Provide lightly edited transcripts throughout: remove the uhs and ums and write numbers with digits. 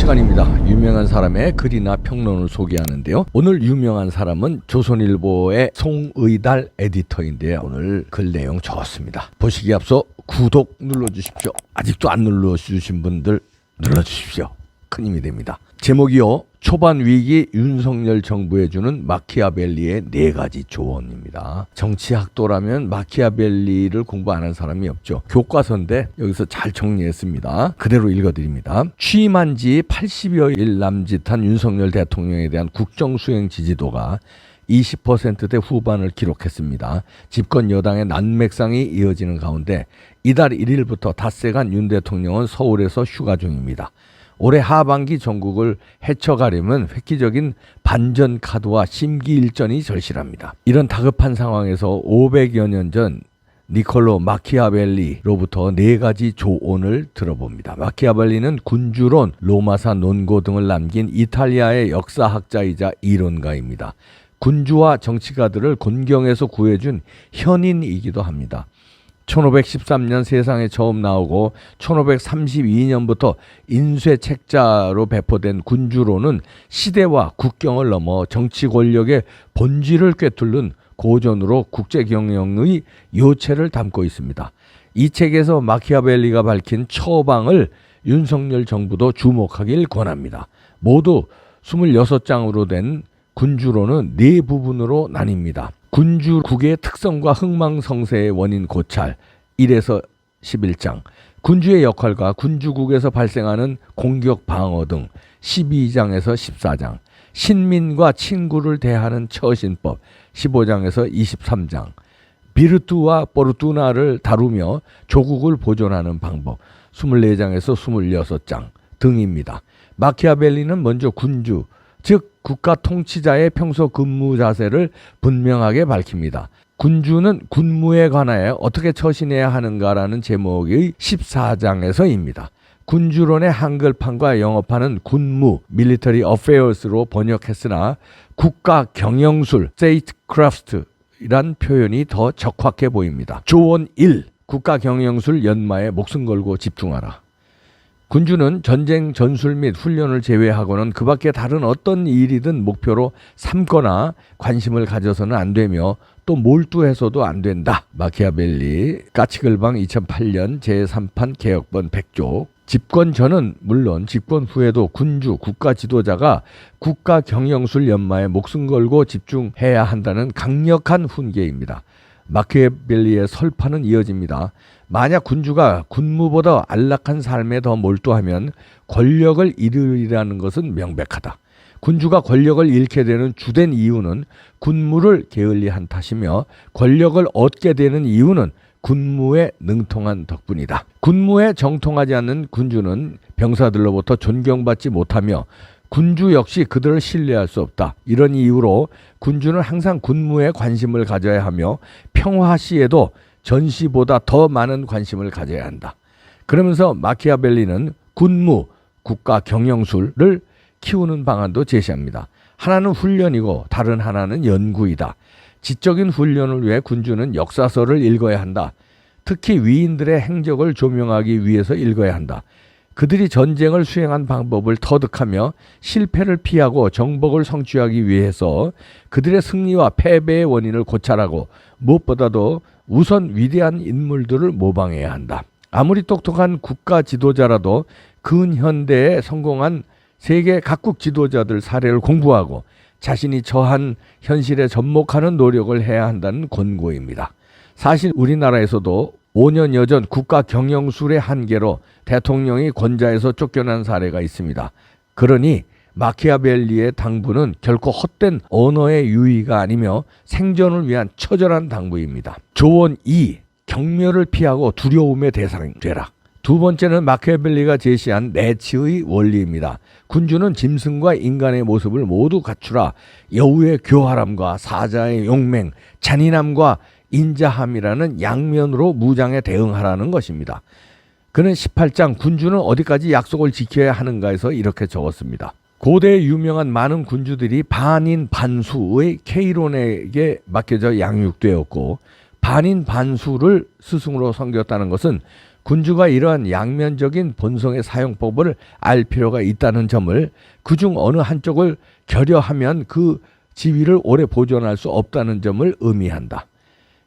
시간입니다. 유명한 사람의 글이나 평론을 소개하는데요. 오늘 유명한 사람은 조선일보의 송의달 에디터인데요. 오늘 글 내용 좋습니다. 보시기에 앞서 구독 눌러주십시오. 아직도 안 눌러주신 분들 눌러주십시오. 큰 힘이 됩니다. 제목이요. 초반 위기 윤석열 정부에 주는 마키아벨리의 4가지 조언입니다. 정치학도라면 마키아벨리를 공부 안 한 사람이 없죠. 교과서인데 여기서 잘 정리했습니다. 그대로 읽어드립니다. 취임한 지 80여일 남짓한 윤석열 대통령에 대한 국정수행 지지도가 20%대 후반을 기록했습니다. 집권 여당의 난맥상이 이어지는 가운데 이달 1일부터 닷새간 윤 대통령은 서울에서 휴가 중입니다. 올해 하반기 전국을 헤쳐가려면 획기적인 반전 카드와 심기일전이 절실합니다. 이런 다급한 상황에서 500여 년 전 니콜로 마키아벨리로부터 4가지 조언을 들어봅니다. 마키아벨리는 군주론, 로마사 논고 등을 남긴 이탈리아의 역사학자이자 이론가입니다. 군주와 정치가들을 곤경에서 구해준 현인이기도 합니다. 1513년 세상에 처음 나오고 1532년부터 인쇄책자로 배포된 군주론은 시대와 국경을 넘어 정치 권력의 본질을 꿰뚫는 고전으로 국제경영의 요체를 담고 있습니다. 이 책에서 마키아벨리가 밝힌 처방을 윤석열 정부도 주목하길 권합니다. 모두 26장으로 된 군주론은 4부분으로 나뉩니다. 군주국의 특성과 흥망성쇠의 원인 고찰 1에서 11장, 군주의 역할과 군주국에서 발생하는 공격 방어 등 12장에서 14장, 신민과 친구를 대하는 처신법 15장에서 23장, 비르투와 포르투나를 다루며 조국을 보존하는 방법 24장에서 26장 등입니다. 마키아벨리는 먼저 군주, 즉 국가 통치자의 평소 근무 자세를 분명하게 밝힙니다. 군주는 군무에 관하여 어떻게 처신해야 하는가라는 제목의 14장에서입니다. 군주론의 한글판과 영어판은 군무, military affairs로 번역했으나 국가 경영술, statecraft이란 표현이 더 적확해 보입니다. 조언 1. 국가 경영술 연마에 목숨 걸고 집중하라. 군주는 전쟁 전술 및 훈련을 제외하고는 그 밖에 다른 어떤 일이든 목표로 삼거나 관심을 가져서는 안 되며 또 몰두해서도 안 된다. 마키아벨리 까치글방 2008년 제3판 개혁본 100조. 집권 전은 물론 집권 후에도 군주, 국가 지도자가 국가 경영술 연마에 목숨 걸고 집중해야 한다는 강력한 훈계입니다. 마키아벨리의 설파는 이어집니다. 만약 군주가 군무보다 안락한 삶에 더 몰두하면 권력을 잃으리라는 것은 명백하다. 군주가 권력을 잃게 되는 주된 이유는 군무를 게을리한 탓이며 권력을 얻게 되는 이유는 군무에 능통한 덕분이다. 군무에 정통하지 않는 군주는 병사들로부터 존경받지 못하며 군주 역시 그들을 신뢰할 수 없다. 이런 이유로 군주는 항상 군무에 관심을 가져야 하며 평화 시에도 전시보다 더 많은 관심을 가져야 한다. 그러면서 마키아벨리는 군무, 국가 경영술을 키우는 방안도 제시합니다. 하나는 훈련이고 다른 하나는 연구이다. 지적인 훈련을 위해 군주는 역사서를 읽어야 한다. 특히 위인들의 행적을 조명하기 위해서 읽어야 한다. 그들이 전쟁을 수행한 방법을 터득하며 실패를 피하고 정복을 성취하기 위해서 그들의 승리와 패배의 원인을 고찰하고 무엇보다도 우선 위대한 인물들을 모방해야 한다. 아무리 똑똑한 국가 지도자라도 근현대에 성공한 세계 각국 지도자들 사례를 공부하고 자신이 처한 현실에 접목하는 노력을 해야 한다는 권고입니다. 사실 우리나라에서도 5년여 전 국가 경영술의 한계로 대통령이 권좌에서 쫓겨난 사례가 있습니다. 그러니 마키아벨리의 당부는 결코 헛된 언어의 유의가 아니며 생존을 위한 처절한 당부입니다. 조언 2. 경멸을 피하고 두려움의 대상이 되라. 두 번째는 마키아벨리가 제시한 내치의 원리입니다. 군주는 짐승과 인간의 모습을 모두 갖추라. 여우의 교활함과 사자의 용맹, 잔인함과 인자함이라는 양면으로 무장에 대응하라는 것입니다. 그는 18장 군주는 어디까지 약속을 지켜야 하는가에서 이렇게 적었습니다. 고대 유명한 많은 군주들이 반인 반수의 케이론에게 맡겨져 양육되었고 반인 반수를 스승으로 섬겼다는 것은 군주가 이러한 양면적인 본성의 사용법을 알 필요가 있다는 점을, 그중 어느 한쪽을 결여하면 그 지위를 오래 보존할 수 없다는 점을 의미한다.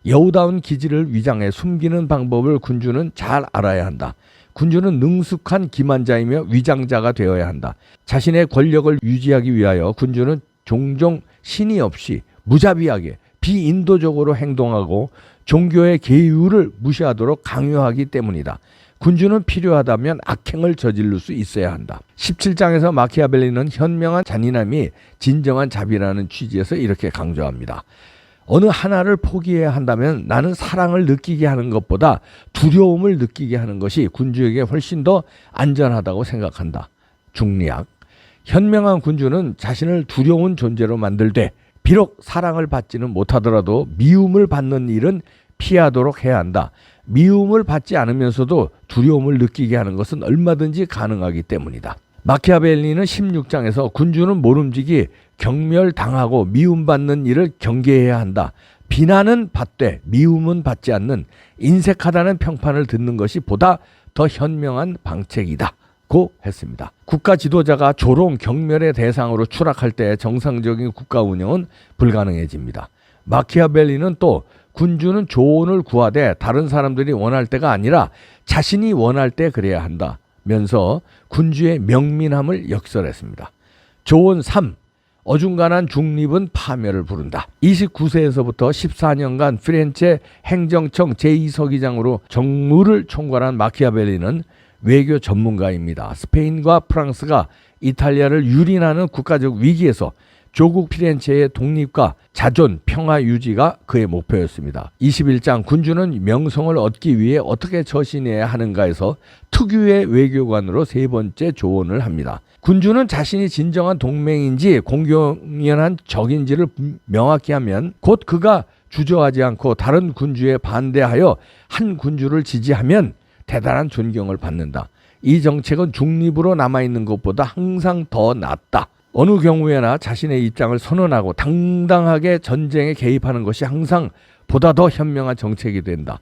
여우다운 기질을 위장해 숨기는 방법을 군주는 잘 알아야 한다. 군주는 능숙한 기만자이며 위장자가 되어야 한다. 자신의 권력을 유지하기 위하여 군주는 종종 신의 없이 무자비하게 비인도적으로 행동하고 종교의 계율을 무시하도록 강요하기 때문이다. 군주는 필요하다면 악행을 저지를 수 있어야 한다. 17장에서 마키아벨리는 현명한 잔인함이 진정한 자비라는 취지에서 이렇게 강조합니다. 어느 하나를 포기해야 한다면 나는 사랑을 느끼게 하는 것보다 두려움을 느끼게 하는 것이 군주에게 훨씬 더 안전하다고 생각한다. 중리학. 현명한 군주는 자신을 두려운 존재로 만들되 비록 사랑을 받지는 못하더라도 미움을 받는 일은 피하도록 해야 한다. 미움을 받지 않으면서도 두려움을 느끼게 하는 것은 얼마든지 가능하기 때문이다. 마키아벨리는 16장에서 군주는 모름지기 경멸당하고 미움받는 일을 경계해야 한다. 비난은 받되 미움은 받지 않는 인색하다는 평판을 듣는 것이 보다 더 현명한 방책이다 고 했습니다. 국가 지도자가 조롱, 경멸의 대상으로 추락할 때 정상적인 국가 운영은 불가능해집니다. 마키아벨리는 또 군주는 조언을 구하되 다른 사람들이 원할 때가 아니라 자신이 원할 때 그래야 한다 면서 군주의 명민함을 역설했습니다. 조언 3. 어중간한 중립은 파멸을 부른다. 29세에서부터 14년간 피렌체 행정청 제2서기장으로 정무를 총괄한 마키아벨리는 외교 전문가입니다. 스페인과 프랑스가 이탈리아를 유린하는 국가적 위기에서 조국 피렌체의 독립과 자존, 평화 유지가 그의 목표였습니다. 21장 군주는 명성을 얻기 위해 어떻게 처신해야 하는가에서 특유의 외교관으로 세 번째 조언을 합니다. 군주는 자신이 진정한 동맹인지 공공연한 적인지를 명확히 하면 곧 그가 주저하지 않고 다른 군주에 반대하여 한 군주를 지지하면 대단한 존경을 받는다. 이 정책은 중립으로 남아있는 것보다 항상 더 낫다. 어느 경우에나 자신의 입장을 선언하고 당당하게 전쟁에 개입하는 것이 항상 보다 더 현명한 정책이 된다.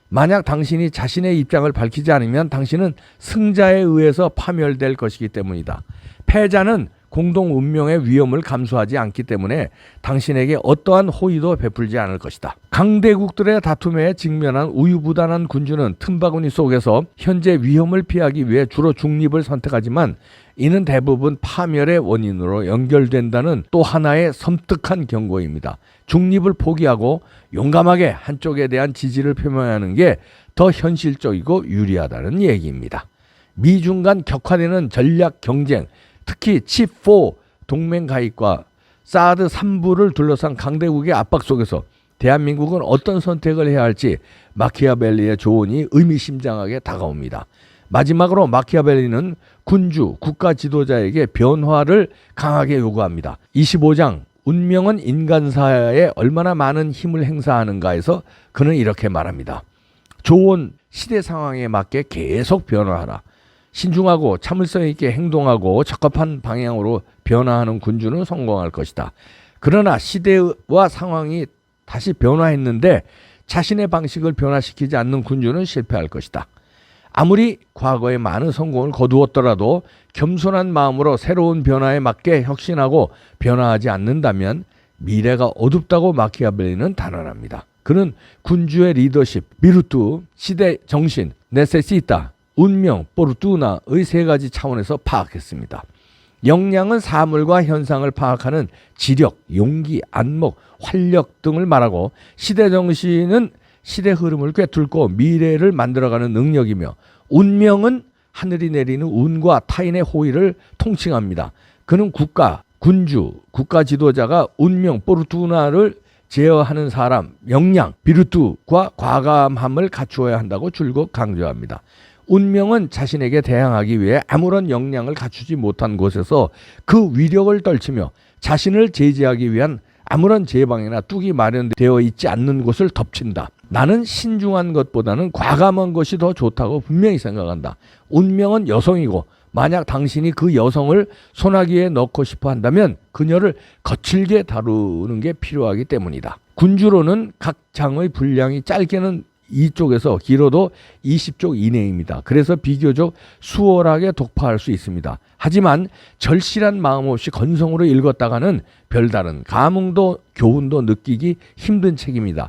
만약 당신이 자신의 입장을 밝히지 않으면 당신은 승자에 의해서 파멸될 것이기 때문이다. 패자는 공동 운명의 위험을 감수하지 않기 때문에 당신에게 어떠한 호의도 베풀지 않을 것이다. 강대국들의 다툼에 직면한 우유부단한 군주는 틈바구니 속에서 현재 위험을 피하기 위해 주로 중립을 선택하지만 이는 대부분 파멸의 원인으로 연결된다는 또 하나의 섬뜩한 경고입니다. 중립을 포기하고 용감하게 한쪽에 대한 지지를 표명하는 게 더 현실적이고 유리하다는 얘기입니다. 미중 간 격화되는 전략 경쟁, 특히 칩4 동맹 가입과 사드 3부를 둘러싼 강대국의 압박 속에서 대한민국은 어떤 선택을 해야 할지 마키아벨리의 조언이 의미심장하게 다가옵니다. 마지막으로 마키아벨리는 군주, 국가 지도자에게 변화를 강하게 요구합니다. 25장 운명은 인간사에 얼마나 많은 힘을 행사하는가에서 그는 이렇게 말합니다. 조언, 시대 상황에 맞게 계속 변화하라. 신중하고 참을성 있게 행동하고 적합한 방향으로 변화하는 군주는 성공할 것이다. 그러나 시대와 상황이 다시 변화했는데 자신의 방식을 변화시키지 않는 군주는 실패할 것이다. 아무리 과거에 많은 성공을 거두었더라도 겸손한 마음으로 새로운 변화에 맞게 혁신하고 변화하지 않는다면 미래가 어둡다고 마키아벨리는 단언합니다. 그는 군주의 리더십, 비르투, 시대 정신, 네세시타, 운명, 포르투나의 세 가지 차원에서 파악했습니다. 역량은 사물과 현상을 파악하는 지력, 용기, 안목, 활력 등을 말하고 시대 정신은 시대 흐름을 꿰뚫고 미래를 만들어가는 능력이며 운명은 하늘이 내리는 운과 타인의 호의를 통칭합니다. 그는 국가, 군주, 국가 지도자가 운명, 포르투나를 제어하는 사람, 역량, 비르투과 과감함을 갖추어야 한다고 줄곧 강조합니다. 운명은 자신에게 대항하기 위해 아무런 역량을 갖추지 못한 곳에서 그 위력을 떨치며 자신을 제지하기 위한 아무런 제방이나 뚝이 마련되어 있지 않는 곳을 덮친다. 나는 신중한 것보다는 과감한 것이 더 좋다고 분명히 생각한다. 운명은 여성이고 만약 당신이 그 여성을 소나기에 넣고 싶어 한다면 그녀를 거칠게 다루는 게 필요하기 때문이다. 군주론은 각 장의 분량이 짧게는 2쪽에서 길어도 20쪽 이내입니다. 그래서 비교적 수월하게 독파할 수 있습니다. 하지만 절실한 마음 없이 건성으로 읽었다가는 별다른 감흥도 교훈도 느끼기 힘든 책입니다.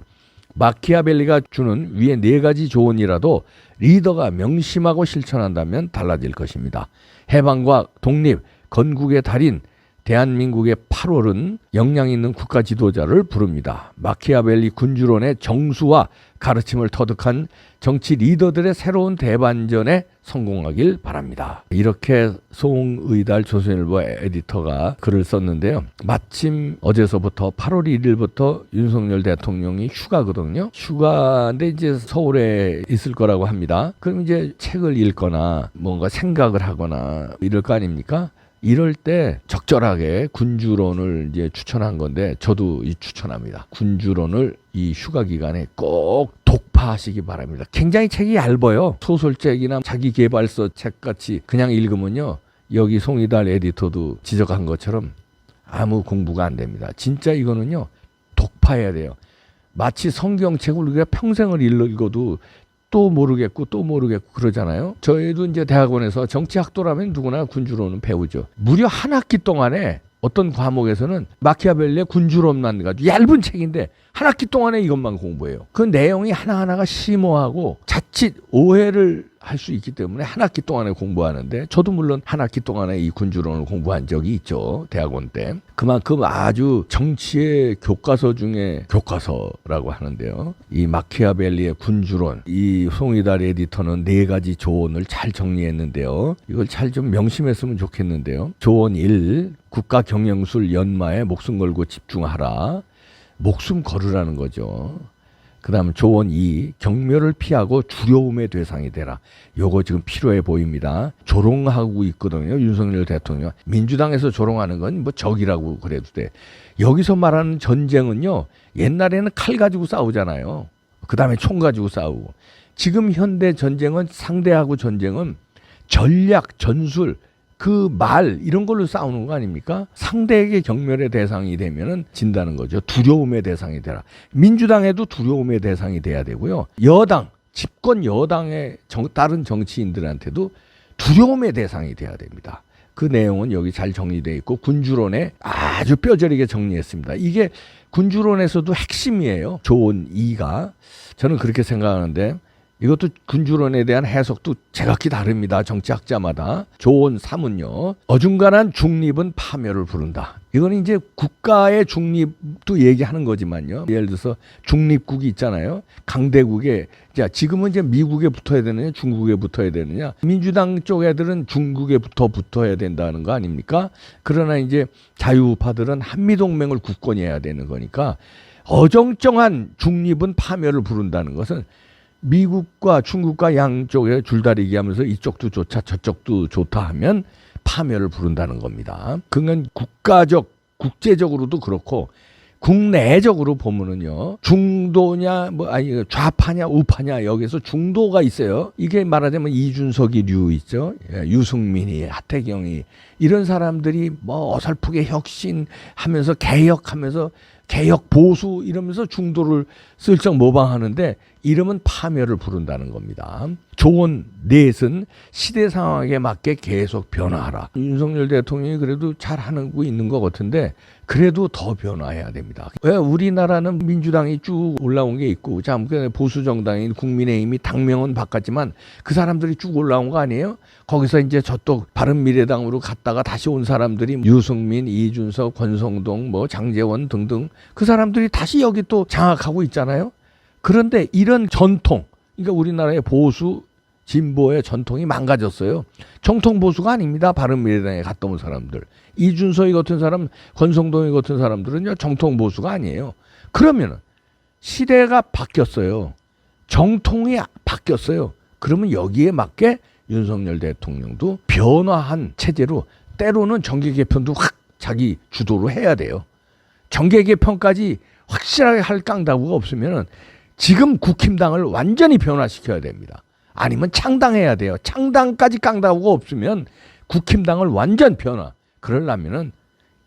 마키아벨리가 주는 위의 4가지 조언이라도 리더가 명심하고 실천한다면 달라질 것입니다. 해방과 독립, 건국의 달인, 대한민국의 8월은 역량 있는 국가 지도자를 부릅니다. 마키아벨리 군주론의 정수와 가르침을 터득한 정치 리더들의 새로운 대반전에 성공하길 바랍니다. 이렇게 송의달 조선일보 에디터가 글을 썼는데요. 마침 어제서부터 8월 1일부터 윤석열 대통령이 휴가거든요. 휴가인데 이제 서울에 있을 거라고 합니다. 그럼 이제 책을 읽거나 뭔가 생각을 하거나 이럴 거 아닙니까? 이럴 때 적절하게 군주론을 이제 추천한 건데 저도 추천합니다. 군주론을 이 휴가 기간에 꼭 독파하시기 바랍니다. 굉장히 책이 얇아요. 소설책이나 자기계발서 책같이 그냥 읽으면요. 여기 송이달 에디터도 지적한 것처럼 아무 공부가 안 됩니다. 진짜 이거는요. 독파해야 돼요. 마치 성경책을 우리가 평생을 읽어도 또 모르겠고 그러잖아요. 저희도 이제 대학원에서 정치학도라면 누구나 군주론은 배우죠. 무려 한 학기 동안에 어떤 과목에서는 마키아벨리의 군주론만 가지고 얇은 책인데 한 학기 동안에 이것만 공부해요. 그 내용이 하나하나가 심오하고 자칫 오해를 할 수 있기 때문에 한 학기 동안에 공부하는데 저도 물론 한 학기 동안에 이 군주론을 공부한 적이 있죠. 대학원 때. 그만큼 아주 정치의 교과서 중에 교과서라고 하는데요. 이 마키아벨리의 군주론, 이 송이달 에디터는 4가지 조언을 잘 정리했는데요. 이걸 잘 좀 명심했으면 좋겠는데요. 조언 1, 국가 경영술 연마에 목숨 걸고 집중하라. 목숨 걸으라는 거죠. 그 다음 조언 2, 경멸을 피하고 두려움의 대상이 되라. 요거 지금 필요해 보입니다. 조롱하고 있거든요. 윤석열 대통령. 민주당에서 조롱하는 건 뭐 적이라고 그래도 돼. 여기서 말하는 전쟁은요. 옛날에는 칼 가지고 싸우잖아요. 그 다음에 총 가지고 싸우고. 지금 현대 전쟁은 상대하고 전쟁은 전략, 전술, 그 말 이런 걸로 싸우는 거 아닙니까? 상대에게 경멸의 대상이 되면은 진다는 거죠. 두려움의 대상이 되라. 민주당에도 두려움의 대상이 돼야 되고요. 여당, 집권 여당의 다른 정치인들한테도 두려움의 대상이 돼야 됩니다. 그 내용은 여기 잘 정리되어 있고 군주론에 아주 뼈저리게 정리했습니다. 이게 군주론에서도 핵심이에요. 조언 2가. 저는 그렇게 생각하는데 이것도 군주론에 대한 해석도 제각기 다릅니다. 정치학자마다. 조언 3은요. 어중간한 중립은 파멸을 부른다. 이건 이제 국가의 중립도 얘기하는 거지만요. 예를 들어서 중립국이 있잖아요. 강대국에 자 지금은 이제 미국에 붙어야 되느냐 중국에 붙어야 되느냐. 민주당 쪽 애들은 중국에 붙어야 된다는 거 아닙니까? 그러나 이제 자유우파들은 한미동맹을 굳건히 해야 되는 거니까 어정쩡한 중립은 파멸을 부른다는 것은 미국과 중국과 양쪽에 줄다리기 하면서 이쪽도 좋다 저쪽도 좋다 하면 파멸을 부른다는 겁니다. 그건 국제적으로도 그렇고 국내적으로 보면은요. 중도냐 좌파냐 우파냐 여기서 중도가 있어요. 이게 말하자면 이준석이 있죠. 유승민이 하태경이 이런 사람들이 뭐 어설프게 혁신하면서 개혁하면서 개혁 보수 이러면서 중도를 슬쩍 모방하는데 이러면 파멸을 부른다는 겁니다. 조언 넷은 시대 상황에 맞게 계속 변화하라. 윤석열 대통령이 그래도 잘하고 있는 것 같은데 그래도 더 변화해야 됩니다. 왜 우리나라는 민주당이 쭉 올라온 게 있고 참 보수 정당인 국민의힘이 당명은 바꿨지만 그 사람들이 쭉 올라온 거 아니에요? 거기서 이제 저쪽 바른미래당으로 갔다가 다시 온 사람들이 유승민, 이준석, 권성동, 장제원 등등 그 사람들이 다시 여기 또 장악하고 있잖아요. 그런데 이런 전통, 그러니까 우리나라의 보수 진보의 전통이 망가졌어요. 정통 보수가 아닙니다. 바른미래당에 갔다 온 사람들. 이준석이 같은 사람, 권성동이 같은 사람들은요 정통 보수가 아니에요. 그러면 시대가 바뀌었어요. 정통이 바뀌었어요. 그러면 여기에 맞게 윤석열 대통령도 변화한 체제로 때로는 정계 개편도 확 자기 주도로 해야 돼요. 정계 개편까지 확실하게 할 깡다구가 없으면은 지금 국힘당을 완전히 변화시켜야 됩니다. 아니면 창당해야 돼요. 창당까지 깡다구가 없으면 국힘당을 완전 변화. 그러려면은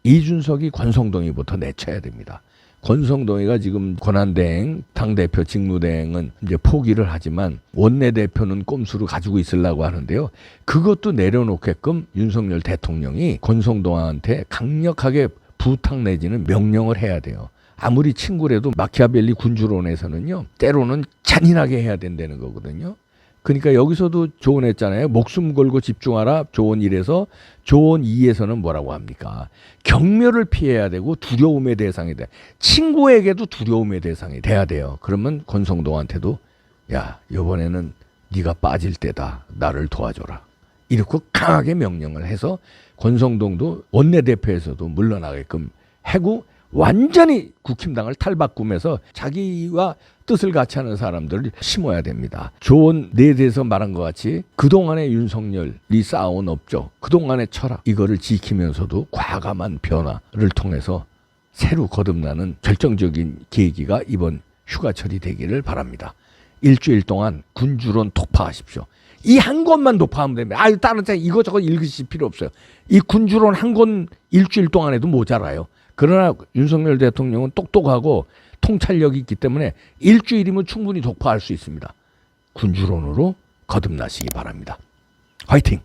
이준석이 권성동이부터 내쳐야 됩니다. 권성동이가 지금 권한대행, 당대표 직무대행은 이제 포기를 하지만 원내대표는 꼼수로 가지고 있으려고 하는데요. 그것도 내려놓게끔 윤석열 대통령이 권성동한테 강력하게 부탁 내지는 명령을 해야 돼요. 아무리 친구라도 마키아벨리 군주론에서는요, 때로는 잔인하게 해야 된다는 거거든요. 그러니까 여기서도 조언했잖아요. 목숨 걸고 집중하라. 조언 1에서 조언 2에서는 뭐라고 합니까? 경멸을 피해야 되고 두려움의 대상이 돼. 친구에게도 두려움의 대상이 돼야 돼요. 그러면 권성동한테도 야, 이번에는 네가 빠질 때다. 나를 도와줘라. 이렇게 강하게 명령을 해서 권성동도 원내대표에서도 물러나게끔 하고 완전히 국힘당을 탈바꿈해서 자기와 뜻을 같이 하는 사람들을 심어야 됩니다. 조언 4대에서 말한 것 같이 그동안의 윤석열이 쌓아온 업적, 그동안의 철학 이거를 지키면서도 과감한 변화를 통해서 새로 거듭나는 결정적인 계기가 이번 휴가철이 되기를 바랍니다. 일주일 동안 군주론 독파하십시오. 이 한 권만 독파하면 됩니다. 다른 책 이것저것 읽으실 필요 없어요. 이 군주론 한 권 일주일 동안 해도 모자라요. 그러나 윤석열 대통령은 똑똑하고 통찰력이 있기 때문에 일주일이면 충분히 독파할 수 있습니다. 군주론으로 거듭나시기 바랍니다. 화이팅!